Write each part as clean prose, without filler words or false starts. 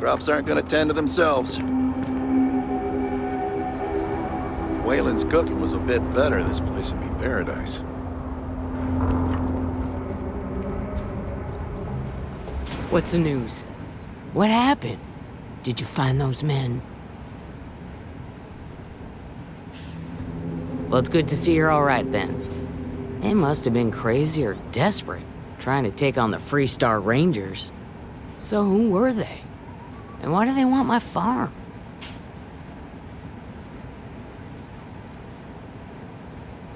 Crops aren't gonna tend to themselves. If Wayland's cooking was a bit better, this place would be paradise. What's the news? What happened? Did you find those men? Well, it's good to see you're all right then. They must have been crazy or desperate, trying to take on the Freestar Rangers. So who were they? And why do they want my farm?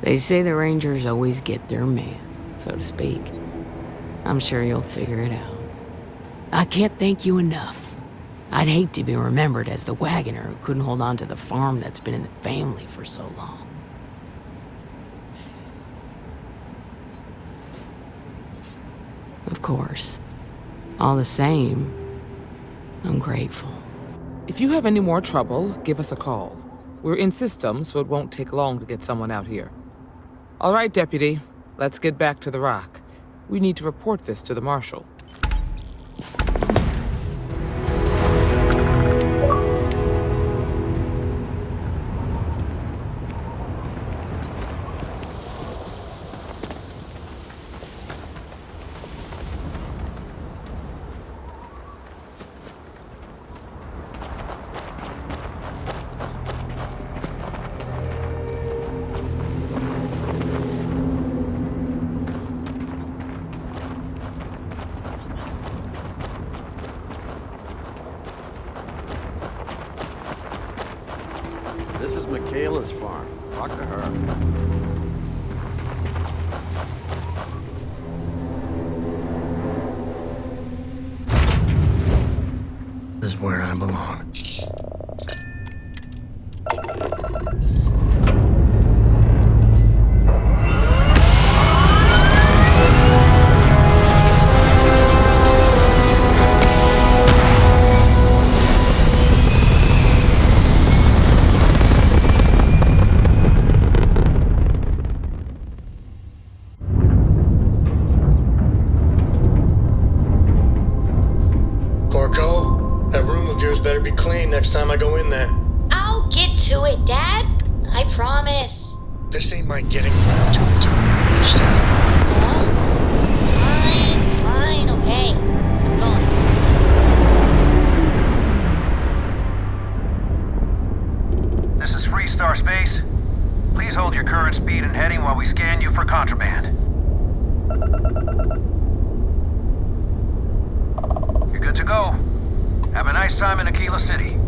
They say the Rangers always get their man, so to speak. I'm sure you'll figure it out. I can't thank you enough. I'd hate to be remembered as the wagoner who couldn't hold on to the farm that's been in the family for so long. Of course. All the same, I'm grateful. If you have any more trouble, give us a call. We're in system, so it won't take long to get someone out here. All right, Deputy. Let's get back to the Rock. We need to report this to the Marshal. This is Michaela's farm. Talk to her. This is where I belong. Better be clean next time I go in there. I'll get to it, Dad. I promise. This ain't my getting around to it, Tony. Understand? Fine, okay. I'm going. This is Freestar Space. Please hold your current speed and heading while we scan you for contraband. You're good to go. Have a nice time in Aquila City.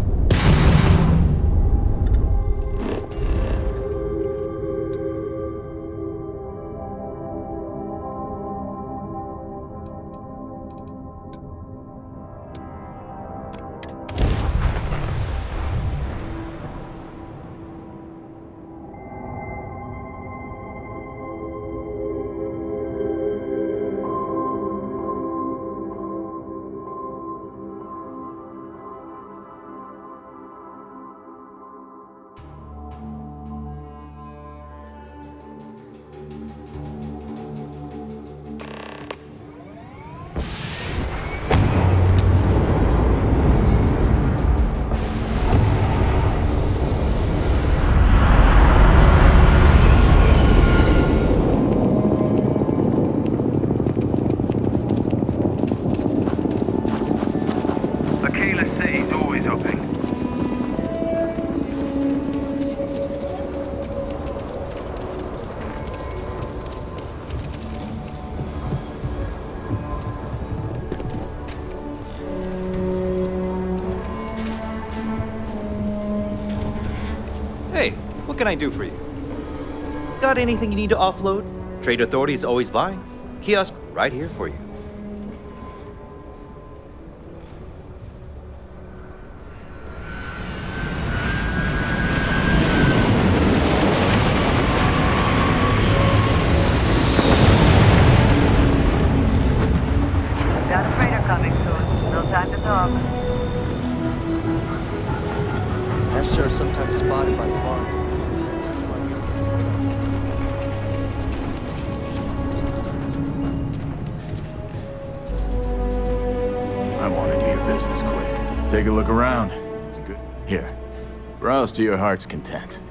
Hey, what can I do for you? Got anything you need to offload? Trade Authority is always buying. Kiosk right here for you. Got a freighter coming soon. No time to talk. Pests are sometimes spotted by farms. I want to do your business quick. Take a look around. It's good. Here, browse to your heart's content.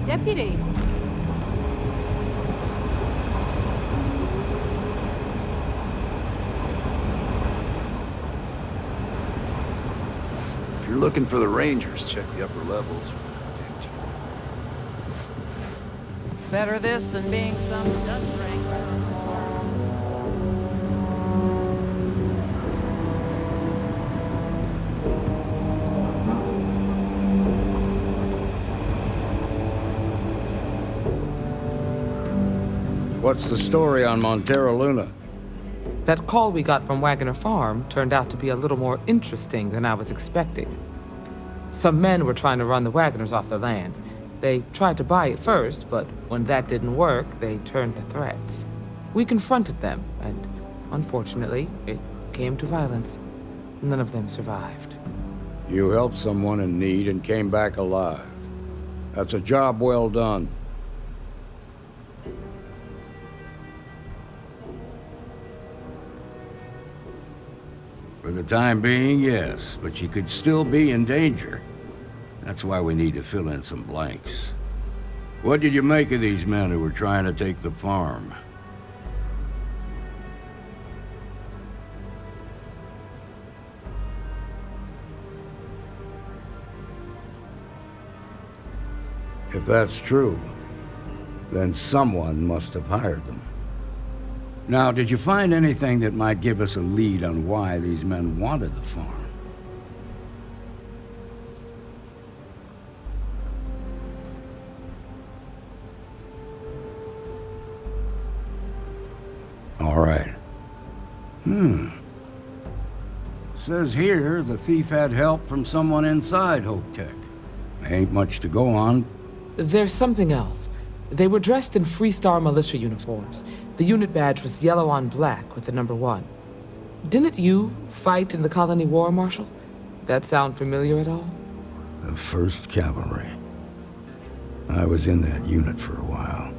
Deputy. If you're looking for the Rangers, check the upper levels. Better this than being some dust wrangler. What's the story on Montero Luna? That call we got from Wagoner Farm turned out to be a little more interesting than I was expecting. Some men were trying to run the Wagoners off their land. They tried to buy it first, but when that didn't work, they turned to threats. We confronted them, and unfortunately, it came to violence. None of them survived. You helped someone in need and came back alive. That's a job well done. For the time being, yes, but you could still be in danger. That's why we need to fill in some blanks. What did you make of these men who were trying to take the farm? If that's true, then someone must have hired them. Now, did you find anything that might give us a lead on why these men wanted the farm? All right. Says here the thief had help from someone inside Hope Tech. Ain't much to go on. There's something else. They were dressed in Freestar militia uniforms. The unit badge was yellow on black with the number 1. Didn't you fight in the Colony War, Marshal? That sound familiar at all? The 1st Cavalry. I was in that unit for a while.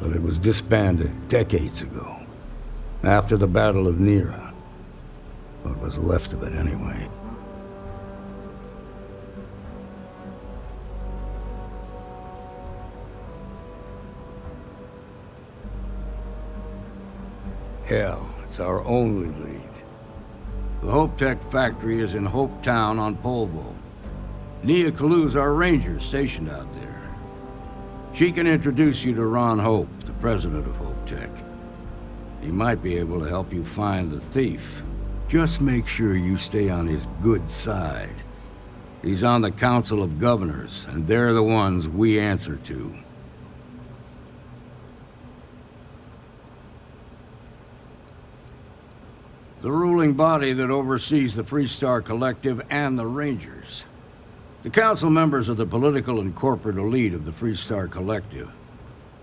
But it was disbanded decades ago. After the Battle of Nera. What was left of it, anyway. Hell, it's our only lead. The Hope Tech factory is in Hope Town on Polvo. Nia Kalu's our ranger stationed out there. She can introduce you to Ron Hope, the president of Hope Tech. He might be able to help you find the thief. Just make sure you stay on his good side. He's on the Council of Governors, and they're the ones we answer to. The ruling body that oversees the Freestar Collective and the Rangers. The council members are the political and corporate elite of the Freestar Collective,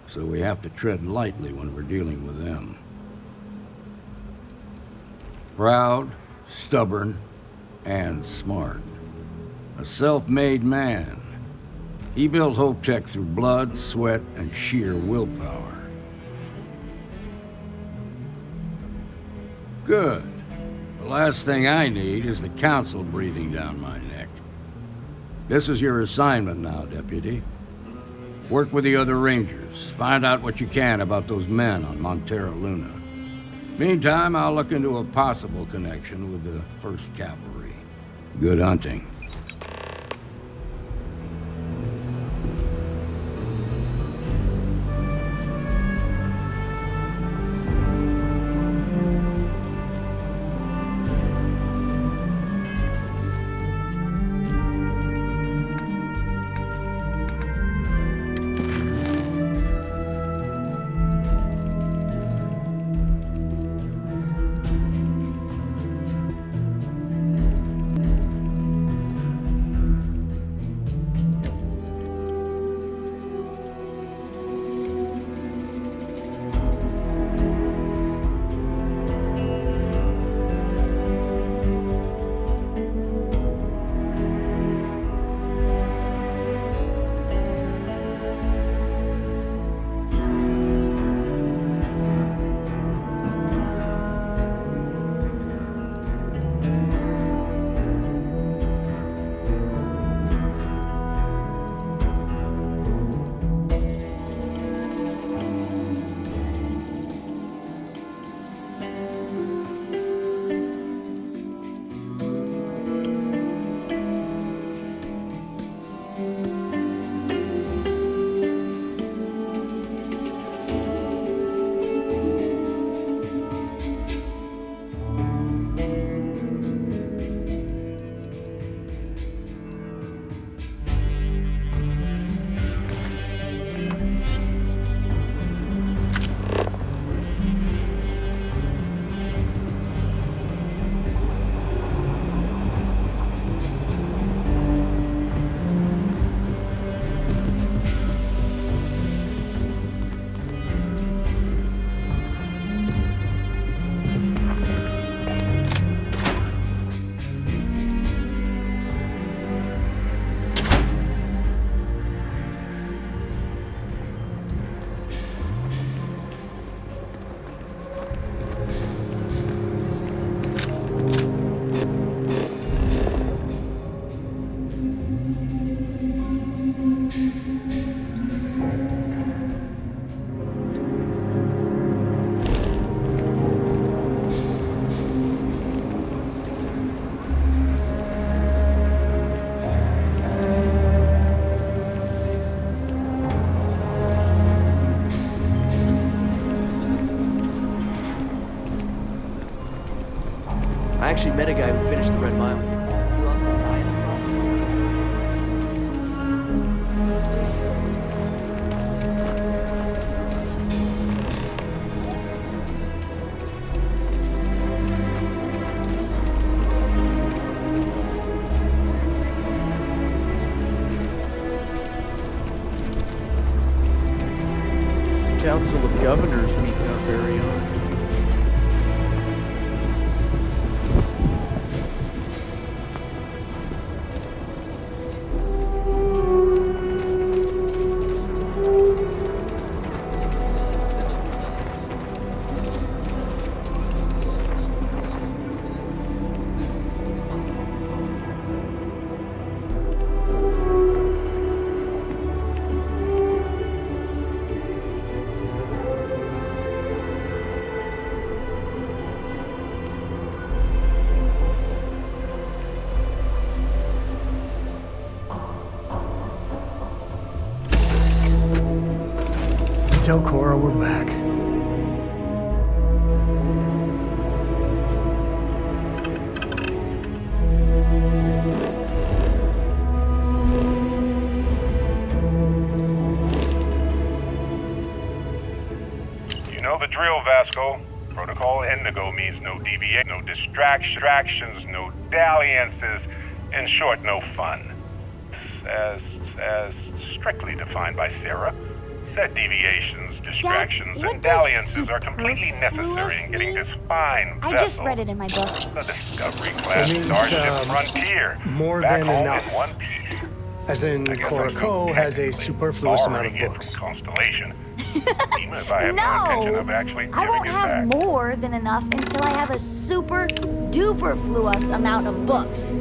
so we have to tread lightly when we're dealing with them. Proud, stubborn, and smart. A self-made man. He built Hope Tech through blood, sweat, and sheer willpower. Good. The last thing I need is the council breathing down my neck. This is your assignment now, Deputy. Work with the other Rangers. Find out what you can about those men on Montera Luna. Meantime, I'll look into a possible connection with the 1st Cavalry. Good hunting. actually met a guy who finished the Red Mile. He lost his eye in the process. Council of Governors meeting our very own. Tell Cora we're back. You know the drill, Vasco. Protocol Indigo means no deviation, no distractions, no dalliances, in short, no fun. As strictly defined by Sarah. Said deviations, distractions, Dad, and dalliances are completely necessary in getting this fine vessel. I just read it in my book. The Discovery-class It means, Starship Frontier. more back than home enough. in one piece. As in, I guess Cora I'm Co. has a technically superfluous amount of borrowing it books. from Constellation. Even if I have no intention of actually I won't giving it have back. more than enough until I have a super duper fluous amount of books.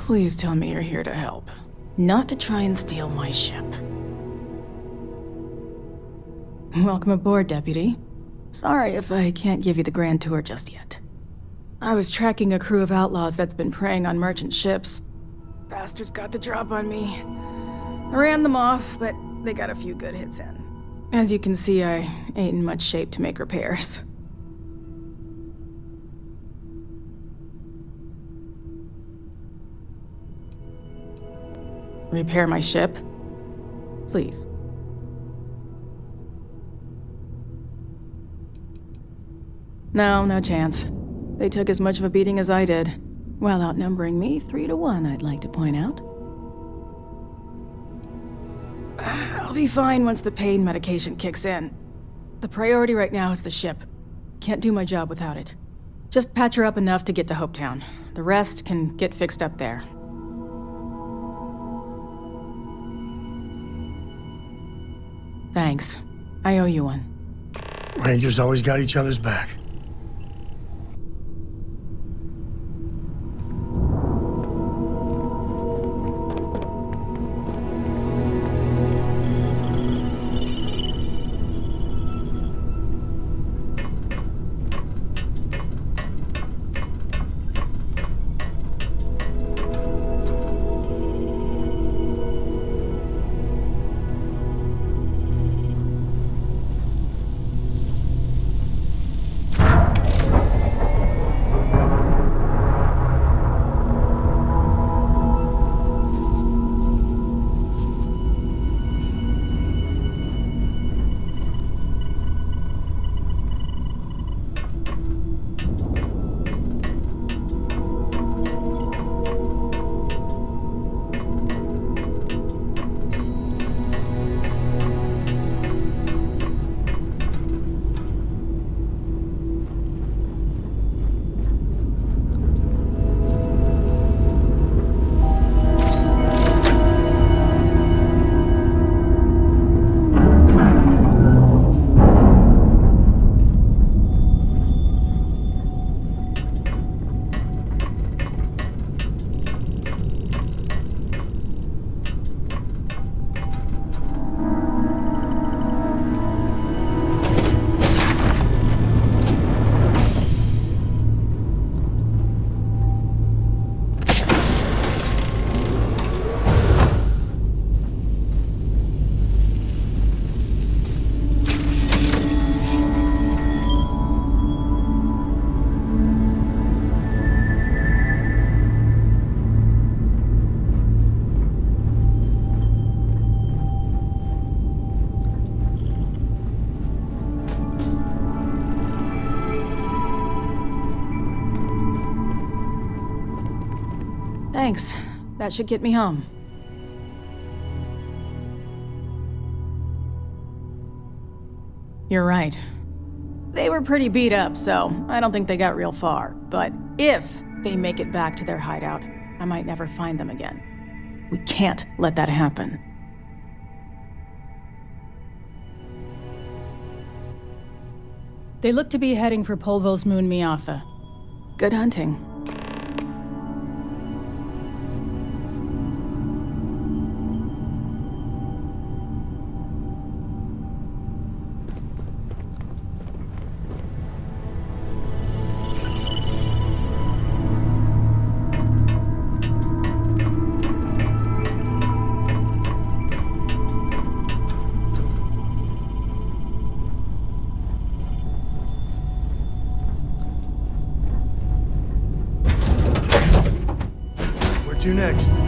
Please tell me you're here to help. Not to try and steal my ship. Welcome aboard, Deputy. Sorry if I can't give you the grand tour just yet. I was tracking a crew of outlaws that's been preying on merchant ships. Bastards got the drop on me. I ran them off, but they got a few good hits in. As you can see, I ain't in much shape to make repairs. Repair my ship? Please. No, no chance. They took as much of a beating as I did, while outnumbering me 3-1, I'd like to point out. I'll be fine once the pain medication kicks in. The priority right now is the ship. Can't do my job without it. Just patch her up enough to get to Hopetown. The rest can get fixed up there. Thanks. I owe you one. Rangers always got each other's back. Thanks. That should get me home. You're right. They were pretty beat up, so I don't think they got real far. But if they make it back to their hideout, I might never find them again. We can't let that happen. They look to be heading for Polvo's moon Miatha. Good hunting. Where to next?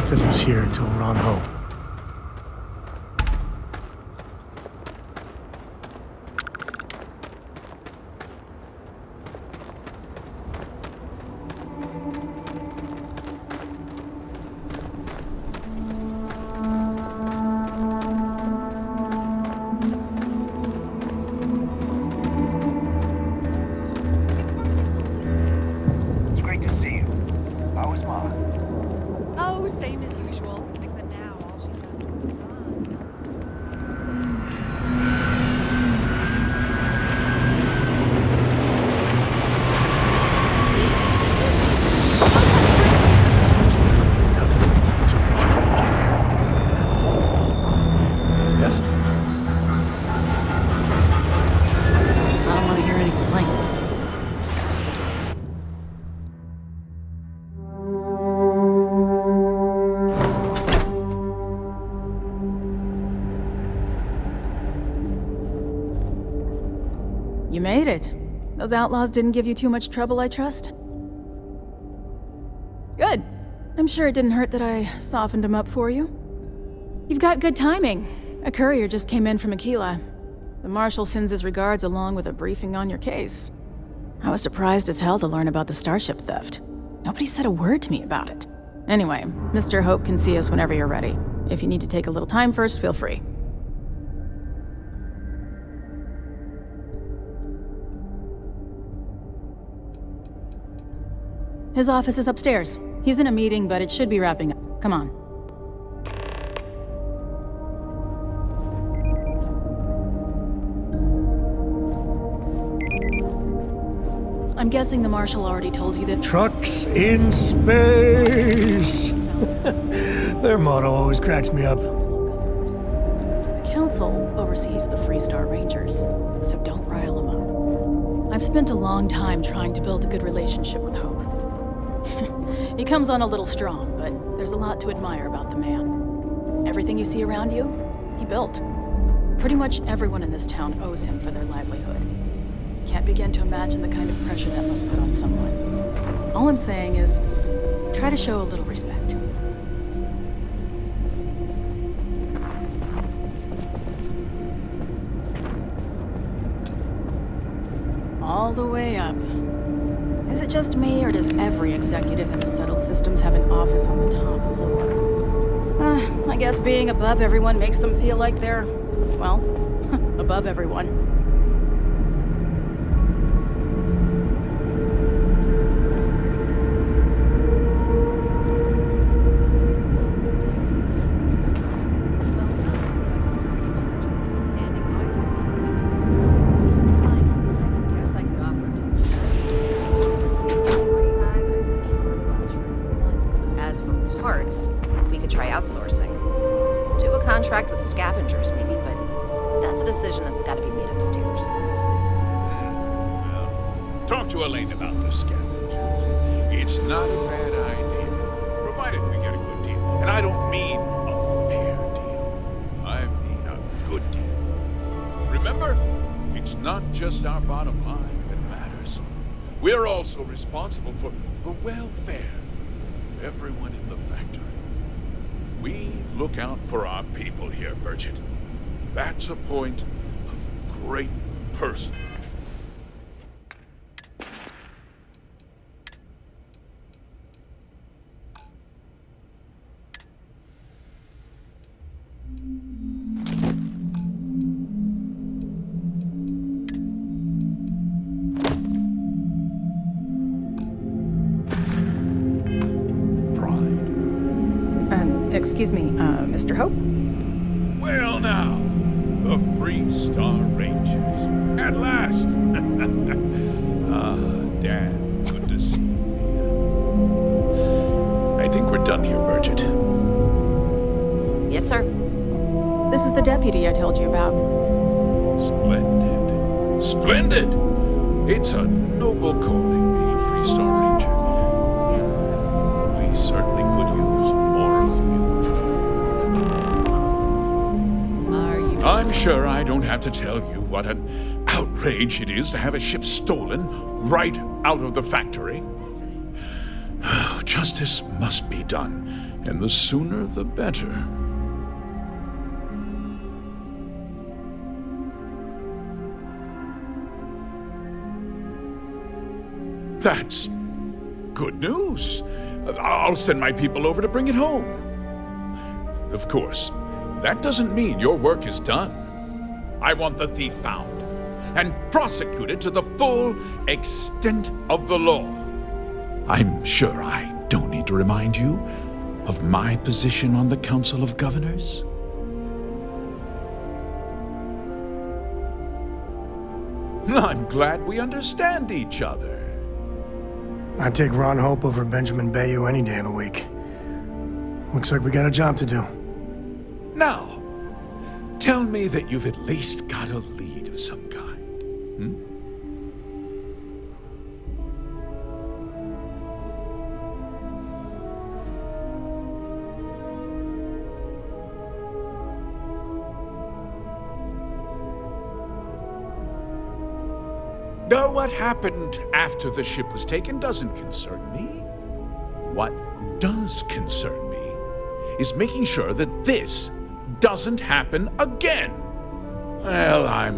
nothing was here until we're on Hope. Same as usual, except now all she does is goes on. This was literally nothing until Ronald came here. Yes? I don't want to hear any complaints. You made it. Those outlaws didn't give you too much trouble, I trust? Good. I'm sure it didn't hurt that I softened them up for you. You've got good timing. A courier just came in from Aquila. The Marshal sends his regards along with a briefing on your case. I was surprised as hell to learn about the starship theft. Nobody said a word to me about it. Anyway, Mr. Hope can see us whenever you're ready. If you need to take a little time first, feel free. His office is upstairs. He's in a meeting, but it should be wrapping up. Come on. I'm guessing the Marshal already told you that... Trucks in space! Their motto always cracks me up. The Council oversees the Freestar Rangers, so don't rile them up. I've spent a long time trying to build a good relationship with Hope. He comes on a little strong, but there's a lot to admire about the man. Everything you see around you, he built. Pretty much everyone in this town owes him for their livelihood. Can't begin to imagine the kind of pressure that must put on someone. All I'm saying is, try to show a little respect. All the way up. Is it just me, or does every executive in the settled systems have an office on the top floor? I guess being above everyone makes them feel like they're, well, above everyone. Contract with scavengers, maybe, but that's a decision that's got to be made upstairs. Talk to Elaine about the scavengers. It's not a bad idea, provided we get a good deal. And I don't mean a fair deal. I mean a good deal. Remember, it's not just our bottom line that matters. We're also responsible for the welfare of everyone in the factory. We look out for our people here, Bridget. That's a point of great personal. Excuse me, Mr. Hope? Well now, the Freestar Rangers. At last! Dad, good to see you. I think we're done here, Bridget. Yes, sir. This is the deputy I told you about. Splendid. Splendid! It's a noble calling being a Freestar Ranger. We certainly could use more of you. I'm sure I don't have to tell you what an outrage it is to have a ship stolen right out of the factory. Justice must be done, and the sooner the better. That's good news. I'll send my people over to bring it home. Of course, that doesn't mean your work is done. I want the thief found and prosecuted to the full extent of the law. I'm sure I don't need to remind you of my position on the Council of Governors. I'm glad we understand each other. I'd take Ron Hope over Benjamin Bayou any day of the week. Looks like we got a job to do. Now, tell me that you've at least got a lead of some kind. Now, what happened after the ship was taken doesn't concern me. What does concern me is making sure that this doesn't happen again. Well, I'm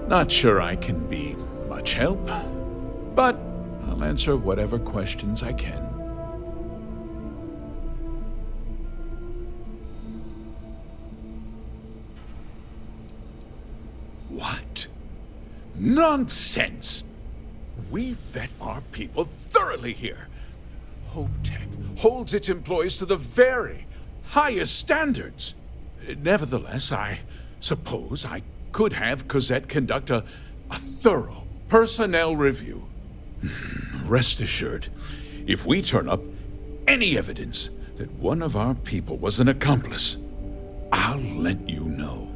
not sure I can be much help, but I'll answer whatever questions I can. What? Nonsense! We vet our people thoroughly here. Hope Tech holds its employees to the very highest standards. Nevertheless, I suppose I could have Cosette conduct a thorough personnel review. Rest assured, if we turn up any evidence that one of our people was an accomplice, I'll let you know.